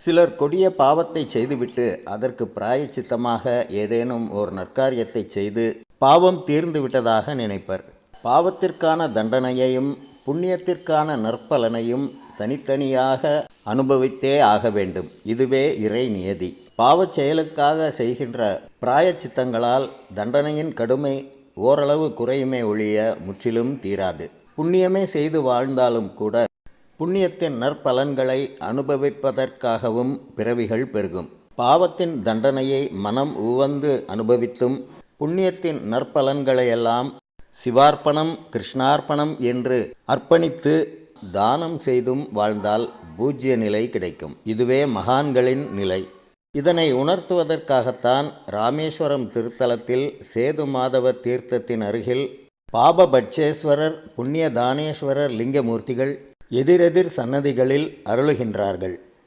சிலர் கொடிய பாவத்தை செய்துவிட்டு அதற்கு பிராயச்சித்தமாக ஏதேனும் ஓர் நற்காரியத்தை செய்து பாவம் தீர்ந்து விட்டதாக நினைப்பர். பாவத்திற்கான தண்டனையையும் புண்ணியத்திற்கான நற்பலனையும் தனித்தனியாக அனுபவித்தே ஆக வேண்டும். இதுவே இறை நியதி. பாவச் செயலுக்காக செய்கின்ற பிராயச்சித்தங்களால் தண்டனையின் கடுமை ஓரளவு குறையுமே ஒழிய முற்றிலும் தீராது. புண்ணியமே செய்து வாழ்ந்தாலும் கூட புண்ணியத்தின் நற்பலன்களை அனுபவிப்பதற்காகவும் பிறவிகள் பெருகும். பாவத்தின் தண்டனையை மனம் உவந்து அனுபவித்தும் புண்ணியத்தின் நற்பலன்களையெல்லாம் சிவார்ப்பணம் கிருஷ்ணார்ப்பணம் என்று அர்ப்பணித்து தானம் செய்தும் வாழ்ந்தால் பூஜ்ய நிலை கிடைக்கும். இதுவே மகான்களின் நிலை. இதனை உணர்த்துவதற்காகத்தான் ராமேஸ்வரம் திருத்தலத்தில் சேது மாதவ தீர்த்தத்தின் அருகில் பாபபட்சேஸ்வரர் புண்ணிய தானேஸ்வரர் லிங்கமூர்த்திகள் எதிரெதிர் சன்னதிகளில் அருளுகின்றார்கள்.